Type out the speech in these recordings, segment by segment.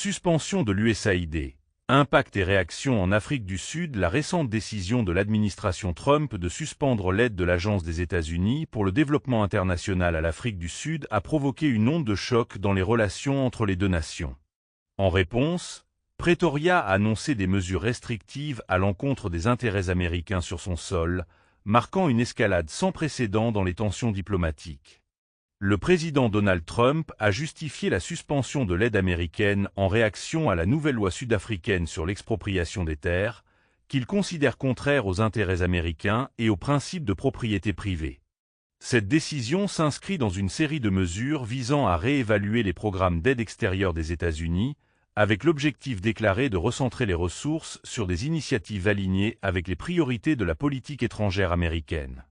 Suspension de l'USAID. Impact et réaction en Afrique du Sud. La récente décision de l'administration Trump de suspendre l'aide de l'Agence des États-Unis pour le développement international à l'Afrique du Sud a provoqué une onde de choc dans les relations entre les deux nations. En réponse, Pretoria a annoncé des mesures restrictives à l'encontre des intérêts américains sur son sol, marquant une escalade sans précédent dans les tensions diplomatiques. Le président Donald Trump a justifié la suspension de l'aide américaine en réaction à la nouvelle loi sud-africaine sur l'expropriation des terres, qu'il considère contraire aux intérêts américains et aux principes de propriété privée. Cette décision s'inscrit dans une série de mesures visant à réévaluer les programmes d'aide extérieure des États-Unis, avec l'objectif déclaré de recentrer les ressources sur des initiatives alignées avec les priorités de la politique étrangère américaine.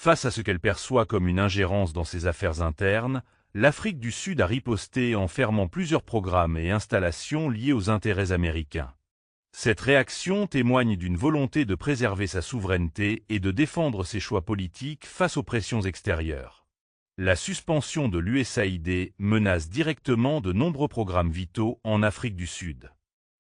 Face à ce qu'elle perçoit comme une ingérence dans ses affaires internes, l'Afrique du Sud a riposté en fermant plusieurs programmes et installations liés aux intérêts américains. Cette réaction témoigne d'une volonté de préserver sa souveraineté et de défendre ses choix politiques face aux pressions extérieures. La suspension de l'USAID menace directement de nombreux programmes vitaux en Afrique du Sud.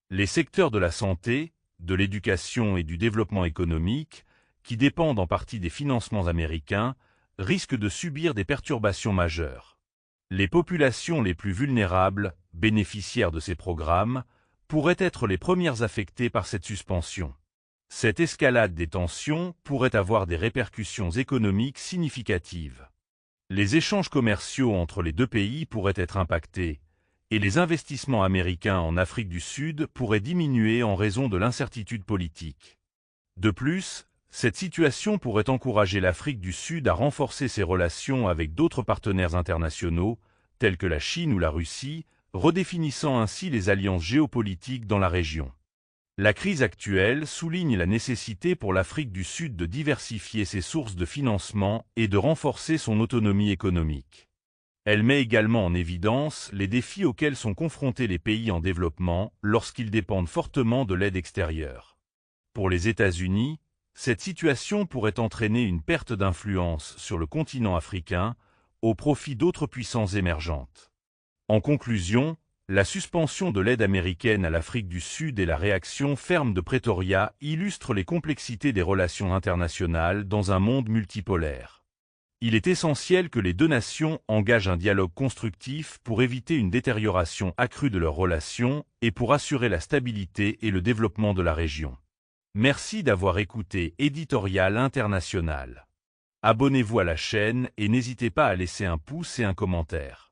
Les secteurs de la santé, de l'éducation et du développement économique, qui dépendent en partie des financements américains, risquent de subir des perturbations majeures. Les populations les plus vulnérables, bénéficiaires de ces programmes, pourraient être les premières affectées par cette suspension. Cette escalade des tensions pourrait avoir des répercussions économiques significatives. Les échanges commerciaux entre les deux pays pourraient être impactés, et les investissements américains en Afrique du Sud pourraient diminuer en raison de l'incertitude politique. De plus, cette situation pourrait encourager l'Afrique du Sud à renforcer ses relations avec d'autres partenaires internationaux, tels que la Chine ou la Russie, redéfinissant ainsi les alliances géopolitiques dans la région. La crise actuelle souligne la nécessité pour l'Afrique du Sud de diversifier ses sources de financement et de renforcer son autonomie économique. Elle met également en évidence les défis auxquels sont confrontés les pays en développement lorsqu'ils dépendent fortement de l'aide extérieure. Pour les États-Unis, cette situation pourrait entraîner une perte d'influence sur le continent africain au profit d'autres puissances émergentes. En conclusion, la suspension de l'aide américaine à l'Afrique du Sud et la réaction ferme de Pretoria illustrent les complexités des relations internationales dans un monde multipolaire. Il est essentiel que les deux nations engagent un dialogue constructif pour éviter une détérioration accrue de leurs relations et pour assurer la stabilité et le développement de la région. Merci d'avoir écouté Éditorial International. Abonnez-vous à la chaîne et n'hésitez pas à laisser un pouce et un commentaire.